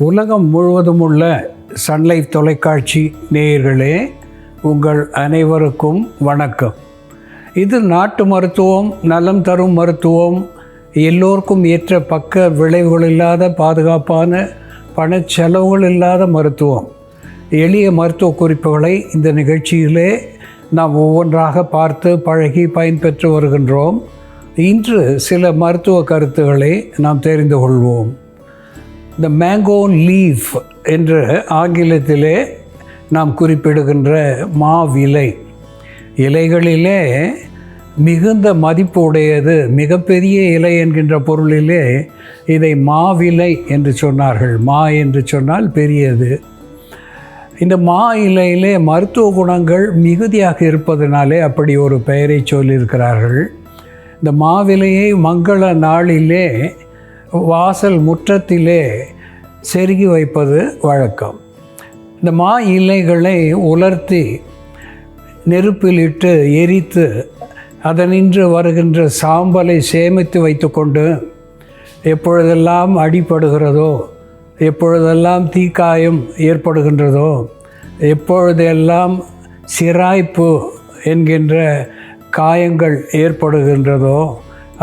உலகம் முழுவதும் உள்ள சன்லைஃப் தொலைக்காட்சி நேயர்களே, உங்கள் அனைவருக்கும் வணக்கம். இது நாட்டு மருத்துவம், நலம் தரும் மருத்துவம், எல்லோருக்கும் ஏற்ற பக்க விளைவுகள் இல்லாத பாதுகாப்பான பணச்செலவுகள் இல்லாத மருத்துவம். எளிய மருத்துவ குறிப்புகளை இந்த நிகழ்ச்சியிலே நாம் ஒவ்வொன்றாக பார்த்து பழகி பயன்பெற்று வருகின்றோம். இன்று சில மருத்துவ கருத்துக்களை நாம் தெரிந்து கொள்வோம். இந்த மேங்கோ லீஃப் என்று ஆங்கிலத்திலே நாம் குறிப்பிடுகின்ற மாவிலை, இலைகளிலே மிகுந்த மதிப்பு உடையது, மிகப்பெரிய இலை என்கின்ற பொருளிலே இதை மாவிலை என்று சொன்னார்கள். மா என்று சொன்னால் பெரியது. இந்த மா இலையிலே மருத்துவ குணங்கள் மிகுதியாக இருப்பதனாலே அப்படி ஒரு பெயரை சொல்லியிருக்கிறார்கள். இந்த மாவிலையை மங்கள நாளிலே வாசல் முற்றத்திலே செருகி வைப்பது வழக்கம். இந்த மா இலைகளை உலர்த்தி நெருப்பிலிட்டு எரித்து அதனின்று வருகின்ற சாம்பலை சேமித்து வைத்துக்கொண்டு எப்பொழுதெல்லாம் அடிபடுகிறதோ, எப்பொழுதெல்லாம் தீக்காயம் ஏற்படுகின்றதோ, எப்பொழுதெல்லாம் சிராய்ப்பு என்கின்ற காயங்கள் ஏற்படுகின்றதோ,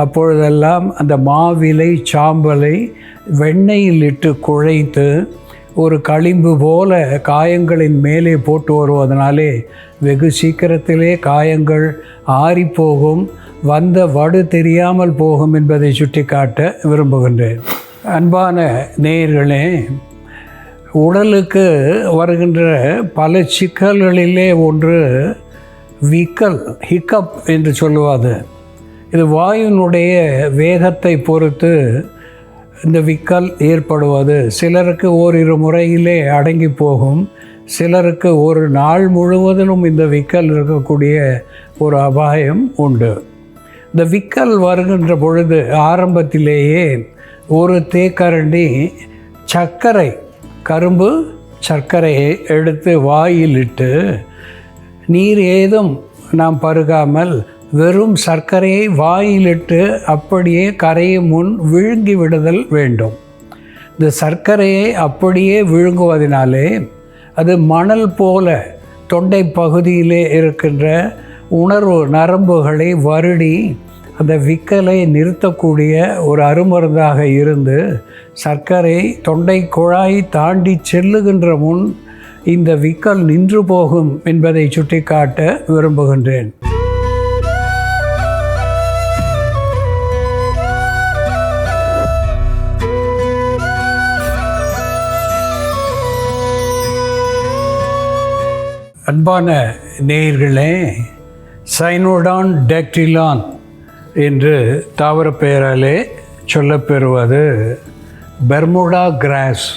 அப்பொழுதெல்லாம் அந்த மாவிலை சாம்பலை வெண்ணெயில் இட்டு குழைத்து ஒரு களிம்பு போல காயங்களின் மேலே போட்டு வருவதனாலே வெகு சீக்கிரத்திலே காயங்கள் ஆறிப்போகும், வந்த வடு தெரியாமல் போகும் என்பதை சுட்டிக்காட்ட விரும்புகின்றேன். அன்பான நேயர்களே, உடலுக்கு வருகின்ற பல சிக்கல்களிலே ஒன்று விக்கல், ஹிக்கப் என்று சொல்லுவது. இது வாயுனுடைய வேகத்தை பொறுத்து இந்த விக்கல் ஏற்படுவது. சிலருக்கு ஓரிரு முறையிலே அடங்கி போகும், சிலருக்கு ஒரு நாள் முழுவதிலும் இந்த விக்கல் இருக்கக்கூடிய ஒரு அபாயம் உண்டு. இந்த விக்கல் வருகின்ற பொழுது ஆரம்பத்திலேயே ஒரு தேக்கரண்டி சர்க்கரை, கரும்பு சர்க்கரையை எடுத்து வாயிலிட்டு நீர் ஏதும் நாம் பருகாமல் வெறும் சர்க்கரையை வாயிலிட்டு அப்படியே கரையும் முன் விழுங்கி விடுதல் வேண்டும். இந்த சர்க்கரையை அப்படியே விழுங்குவதனாலே அது மணல் போல தொண்டை பகுதியிலே இருக்கின்ற உணர்வு நரம்புகளை வருடி அந்த விக்கலை நிறுத்தக்கூடிய ஒரு அருமருந்தாக இருந்து சர்க்கரை தொண்டை குழாய் தாண்டி செல்லுகின்ற முன் இந்த விக்கல் நின்று போகும் என்பதை சுட்டிக்காட்ட விரும்புகின்றேன். அன்பான நேயர்களே, சைனோடான் டேக்டிலான் என்று தாவர பெயராலே சொல்லப்பெறுவது பெர்முடா கிராஸ்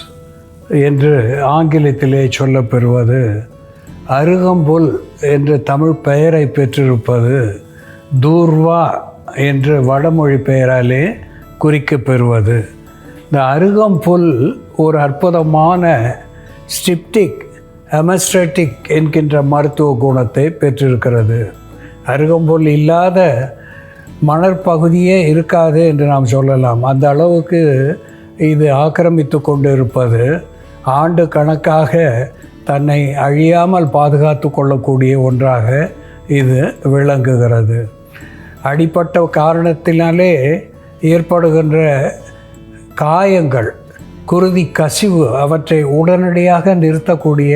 என்று ஆங்கிலத்திலே சொல்லப்பெறுவது, அருகம்புல் என்ற தமிழ் பெயரை பெற்றிருப்பது, தூர்வா என்று வடமொழி பெயராலே குறிக்கப்பெறுவது. இந்த அருகம்புல் ஒரு அற்புதமான ஸ்டிப்டிக், அமஸ்ட்ரட்டிக் என்கின்ற மருத்துவ குணத்தை பெற்றிருக்கிறது. அருகம்புல் இல்லாத மணற்பகுதியே இருக்காது என்று நாம் சொல்லலாம். அந்த அளவுக்கு இது ஆக்கிரமித்து கொண்டு இருப்பது, ஆண்டு கணக்காக தன்னை அழியாமல் பாதுகாத்து கொள்ளக்கூடிய ஒன்றாக இது விளங்குகிறது. அடிப்பட்ட காரணத்தினாலே ஏற்படுகின்ற காயங்கள், குருதி கசிவு, அவற்றை உடனடியாக நிறுத்தக்கூடிய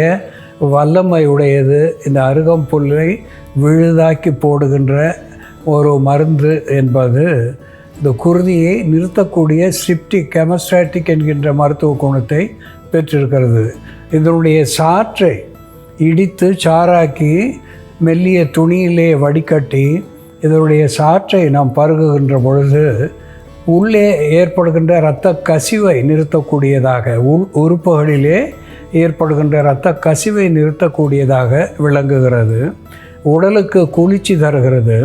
வல்லமை உடையது இந்த அருகம்புல்லை விழுதாக்கி போடுகின்ற ஒரு மருந்து என்பது இந்த குருதியை நிறுத்தக்கூடிய ஸ்டிப்டிக், கெமஸ்ட்ராட்டிக் என்கின்ற மருத்துவ குணத்தை பெற்றிருக்கிறது. இதனுடைய சாற்றை இடித்து சாறாக்கி மெல்லிய துணியிலே வடிகட்டி இதனுடைய சாற்றை நாம் பருகுகின்ற பொழுது உள்ளே ஏற்படுகின்ற இரத்த கசிவை நிறுத்தக்கூடியதாக, உறுப்புகளிலே ஏற்படுகின்ற இரத்த கசிவை நிறுத்தக்கூடியதாக விளங்குகிறது. உடலுக்கு குளிர்ச்சி தருகிறது.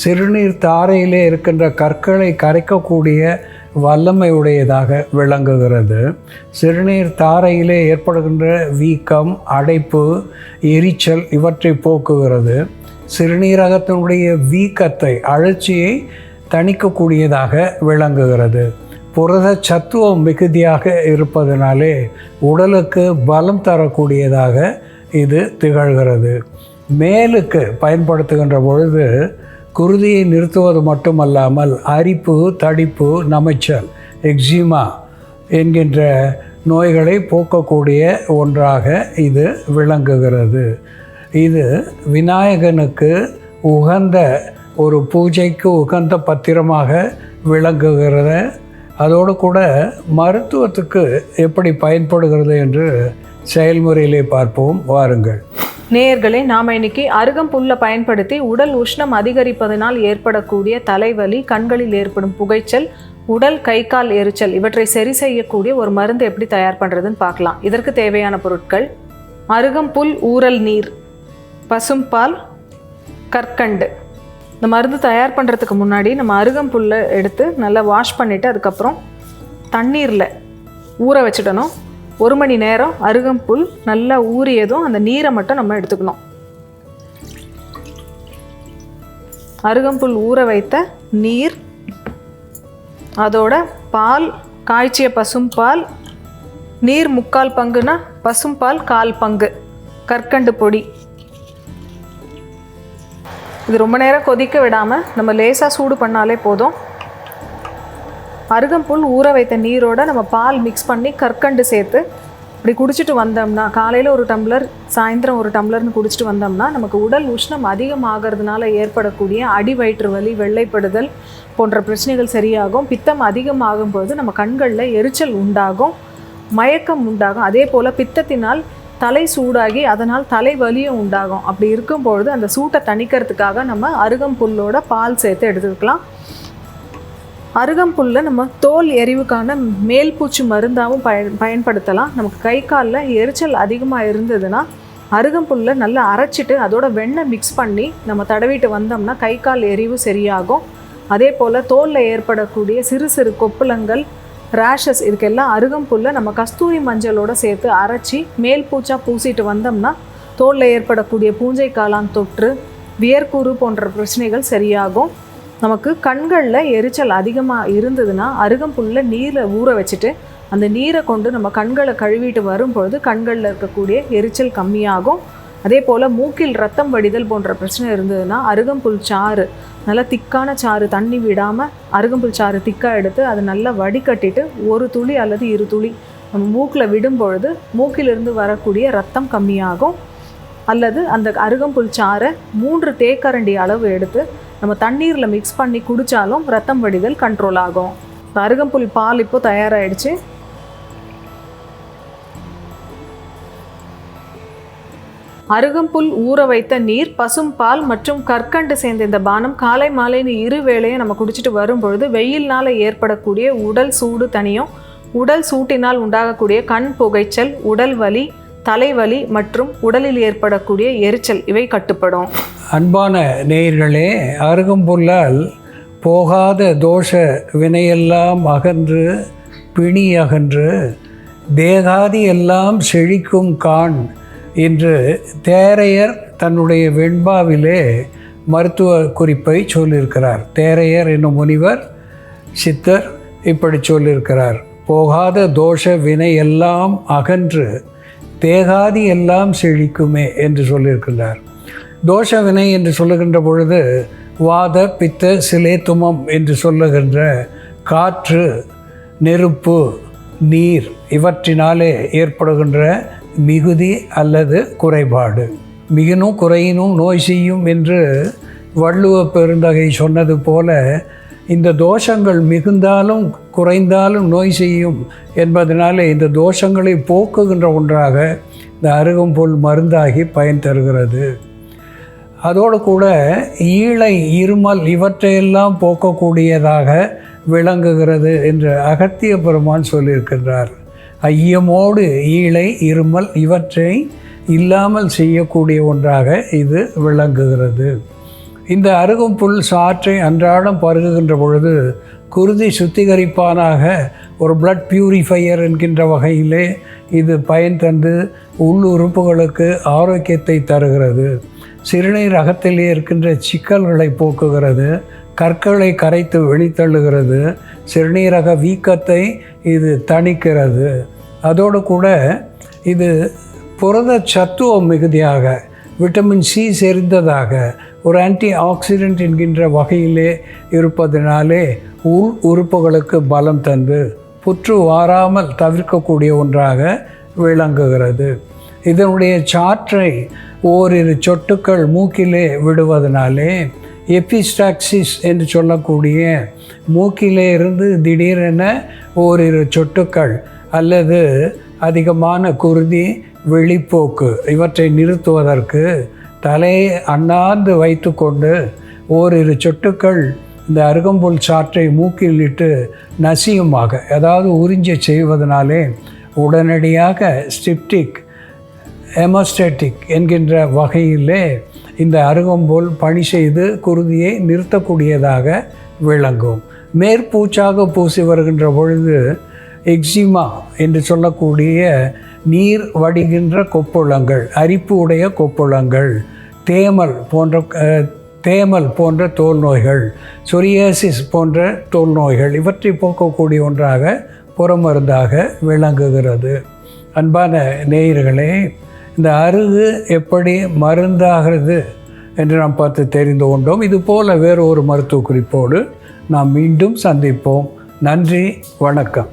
சிறுநீர் தாரையிலே இருக்கின்ற கற்களை கரைக்கக்கூடிய வல்லமை உடையதாக விளங்குகிறது. சிறுநீர் தாரையிலே ஏற்படுகின்ற வீக்கம், அடைப்பு, எரிச்சல் இவற்றை போக்குகிறது. சிறுநீரகத்தினுடைய வீக்கத்தை, அழற்சியை தணிக்கக்கூடியதாக விளங்குகிறது. புரத சத்துவம் மிகுதியாக இருப்பதனாலே உடலுக்கு பலம் தரக்கூடியதாக இது திகழ்கிறது. மேலுக்கு பயன்படுத்துகின்ற பொழுது குருதியை நிறுத்துவது மட்டுமல்லாமல் அரிப்பு, தடிப்பு, நமைச்சல், எக்ஸிமா என்கின்ற நோய்களை போக்கக்கூடிய ஒன்றாக இது விளங்குகிறது. இது விநாயகனுக்கு உகந்த ஒரு பூஜைக்கு உகந்த பத்திரமாக விளங்குகிறது. அதோடு கூட மருத்துவத்துக்கு எப்படி பயன்படுகிறது என்று செயல்முறையிலே பார்ப்போம், வாருங்கள். நேயர்களே, நாம் இன்னைக்கு அருகம்புல்லை பயன்படுத்தி உடல் உஷ்ணம் அதிகரிப்பதனால் ஏற்படக்கூடிய தலைவலி, கண்களில் ஏற்படும் புகைச்சல், உடல் கை கால் எரிச்சல் இவற்றை சரி செய்யக்கூடிய ஒரு மருந்து எப்படி தயார் பண்ணுறதுன்னு பார்க்கலாம். இதற்கு தேவையான பொருட்கள்: அருகம்புல் ஊறல் நீர், பசும்பால், கற்கண்டு. இந்த மருந்து தயார் பண்ணுறதுக்கு முன்னாடி நம்ம அருகம்புல்லை எடுத்து நல்லா வாஷ் பண்ணிவிட்டு அதுக்கப்புறம் தண்ணீரில் ஊற வச்சுடணும். 1 மணி நேரம் அருகம்புல் நல்லா ஊறியதும் அந்த நீரை மட்டும் நம்ம எடுத்துக்கணும். அருகம்புல் ஊற வைத்த நீர், அதோட பால், காய்ச்சிய பசும்பால், நீர் 3/4 பங்குனா பசும்பால் 1/4 பங்கு, கற்கண்டு பொடி. இது ரொம்ப நேரம் கொதிக்க விடாமல் நம்ம லேசாக சூடு பண்ணாலே போதும். அருகம்புல் ஊற வைத்த நீரோட நம்ம பால் மிக்ஸ் பண்ணி கற்கண்டு சேர்த்து இப்படி குடிச்சிட்டு வந்தோம்னா, காலையில் 1 டம்ளர், சாயந்தரம் 1 டம்ளர்னு குடிச்சிட்டு வந்தோம்னா நமக்கு உடல் உஷ்ணம் அதிகமாகிறதுனால ஏற்படக்கூடிய அடி வயிற்று வலி, வெள்ளைப்படுதல் போன்ற பிரச்சனைகள் சரியாகும். பித்தம் அதிகமாகும் பொழுது நம்ம கண்களில் எரிச்சல் உண்டாகும், மயக்கம் உண்டாகும். அதே போல் பித்தத்தினால் தலை சூடாகி அதனால் தலைவலியும் உண்டாகும். அப்படி இருக்கும்பொழுது அந்த சூட்டை தணிக்கிறதுக்காக நம்ம அருகம்புல்லோட பால் சேர்த்து எடுத்துக்கலாம். அருகம்புல்லை நம்ம தோல் எரிவுக்கான மேல் பூச்சி மருந்தாகவும் பயன்படுத்தலாம். நமக்கு கை காலில் எரிச்சல் அதிகமாக இருந்ததுன்னா அருகம்புல்லை நல்லா அரைச்சிட்டு அதோட வெண்ணெய் மிக்ஸ் பண்ணி நம்ம தடவிட்டு வந்தோம்னா கை கால் எரிவு சரியாகும். அதே போல் தோலில் ஏற்படக்கூடிய சிறு சிறு கொப்புளங்கள், ரேஷஸ், இதுக்கெல்லாம் அருகம்புல்லை நம்ம கஸ்தூரி மஞ்சளோடு சேர்த்து அரைச்சி மேல் பூச்சாக பூசிட்டு வந்தோம்னா தோலில் ஏற்படக்கூடிய பூஞ்சை காளான் தொற்று, வியர்க்கூறு போன்ற பிரச்சனைகள் சரியாகும். நமக்கு கண்களில் எரிச்சல் அதிகமாக இருந்ததுன்னா அருகம்புல்லை நீரில் ஊற வச்சுட்டு அந்த நீரை கொண்டு நம்ம கண்களை கழுவிட்டு வரும்பொழுது கண்களில் இருக்கக்கூடிய எரிச்சல் கம்மியாகும். அதே போல் மூக்கில் ரத்தம் வடிதல் போன்ற பிரச்சனை இருந்ததுன்னா அருகம்புல் சாறு, நல்லா திக்கான சாறு, தண்ணி விடாமல் அருகம்புல் சாறு திக்காக எடுத்து அதை நல்லா வடிகட்டிட்டு 1 துளி அல்லது 2 துளி நம்ம மூக்கில் விடும்பொழுது மூக்கிலிருந்து வரக்கூடிய ரத்தம் கம்மியாகும். அல்லது அந்த அருகம்புல் சாறை 3 தேக்கரண்டி அளவு எடுத்து நம்ம தண்ணீரில் மிக்ஸ் பண்ணி குடித்தாலும் ரத்தம் வடிதல் கண்ட்ரோல் ஆகும். அருகம்புல் பால் இப்போ தயாராகிடுச்சு. அருகம்புல் ஊற வைத்த நீர், பசும்பால் மற்றும் கற்கண்டு சேர்ந்த இந்த பானம் காலை மாலைன்னு 2 வேளையும் நம்ம குடிச்சிட்டு வரும்பொழுது வெயில்னால் ஏற்படக்கூடிய உடல் சூடு தனியும், உடல் சூட்டினால் உண்டாகக்கூடிய கண் புகைச்சல், உடல் வலி, தலைவலி மற்றும் உடலில் ஏற்படக்கூடிய எரிச்சல் இவை கட்டுப்படும். அன்பான நேயர்களே, அருகம்புல்லால் போகாத தோஷ வினையெல்லாம் அகன்று, பிணி அகன்று, தேகாதி எல்லாம் செழிக்கும் காண் என்று தேரையர் தன்னுடைய வெண்பாவிலே மருத்துவ குறிப்பை சொல்லியிருக்கிறார். தேரையர் என்னும் முனிவர் சித்தர் இப்படி சொல்லியிருக்கிறார்: போகாத தோஷ வினை எல்லாம் அகன்று, தேகாதி எல்லாம் செழிக்குமே என்று சொல்லியிருக்கிறார். தோஷ வினை என்று சொல்லுகின்ற பொழுது வாத, பித்த, சிலேத்துமம் என்று சொல்லுகின்ற காற்று, நெருப்பு, நீர் இவற்றினாலே ஏற்படுகின்ற மிகுதி அல்லது குறைபாடு. மிகினும் குறையினும் நோய் செய்யும் என்று வள்ளுவ பெருந்தகை சொன்னது போல இந்த தோஷங்கள் மிகுந்தாலும் குறைந்தாலும் நோய் செய்யும் என்பதனாலே இந்த தோஷங்களை போக்குகின்ற ஒன்றாக இந்த அருகம்புல் மருந்தாகி பயன் தருகிறது. அதோடு கூட ஈழை, இருமல் இவற்றையெல்லாம் போக்கக்கூடியதாக விளங்குகிறது என்று அகத்திய பெருமான் சொல்லியிருக்கின்றார். ஐயமோடு ஈழை, இருமல் இவற்றை இல்லாமல் செய்யக்கூடிய ஒன்றாக இது விளங்குகிறது. இந்த அருகம்புல் சாற்றை அன்றாடம் பருகுகின்ற பொழுது குருதி சுத்திகரிப்பானாக, ஒரு பிளட் பியூரிஃபையர் என்கின்ற வகையிலே இது பயன் தந்து உள்ளுறுப்புகளுக்கு ஆரோக்கியத்தை தருகிறது. சிறுநீர் அகத்திலே இருக்கின்ற சிக்கல்களை போக்குகிறது, கற்களை கரைத்து வெளித்தள்ளுகிறது, சிறுநீரக வீக்கத்தை இது தணிக்கிறது. அதோடு கூட இது புரத சத்துவம் மிகுதியாக, விட்டமின் சி செறிந்ததாக, ஒரு ஆன்டி ஆக்சிடென்ட் என்கின்ற வகையிலே இருப்பதனாலே உள் உறுப்புகளுக்கு பலம் தந்து புற்று வாராமல் தவிர்க்கக்கூடிய ஒன்றாக விளங்குகிறது. இதனுடைய சாற்றை ஓரிரு சொட்டுக்கள் மூக்கிலே விடுவதனாலே எபிஸ்டாக்சிஸ் என்று சொல்லக்கூடிய மூக்கிலே இருந்து திடீரென ஓரிரு சொட்டுக்கள் அல்லது அதிகமான குருதி, வெளிப்போக்கு இவற்றை நிறுத்துவதற்கு தலையை அண்ணாந்து வைத்து கொண்டு ஓரிரு சொட்டுக்கள் இந்த அருகம்புல் சாற்றை மூக்கில் இட்டு நசியுமாக, அதாவது உறிஞ்ச செய்வதனாலே உடனடியாக ஸ்டிப்டிக், ஹெமோஸ்டேட்டிக் என்கின்ற வகையிலே இந்த அருகம்புல் பணி செய்து குருதியை நிறுத்தக்கூடியதாக விளங்கும். மேற்பூச்சாக பூசி வருகின்ற பொழுது எக்ஸிமா என்று சொல்லக்கூடிய நீர் வடிகின்ற கொப்புளங்கள், அரிப்பு உடைய கொப்புளங்கள், தேமல் போன்ற தோல் நோய்கள், சொரியாசிஸ் போன்ற தோல் நோய்கள் இவற்றை போக்கக்கூடிய ஒன்றாக புறமருந்தாக விளங்குகிறது. அன்பான நேயர்களே, இந்த அருகு எப்படி மருந்தாகிறது என்று நாம் பார்த்து தெரிந்து கொண்டோம். இதுபோல் வேறு ஒரு மருத்துவ குறிப்போடு நாம் மீண்டும் சந்திப்போம். நன்றி, வணக்கம்.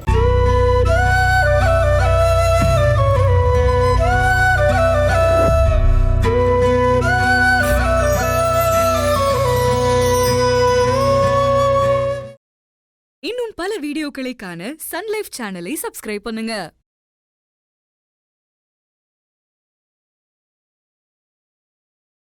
இன்னும் பல வீடியோக்களை காண சன் லைஃப் சேனலை சப்ஸ்கிரைப் பண்ணுங்க.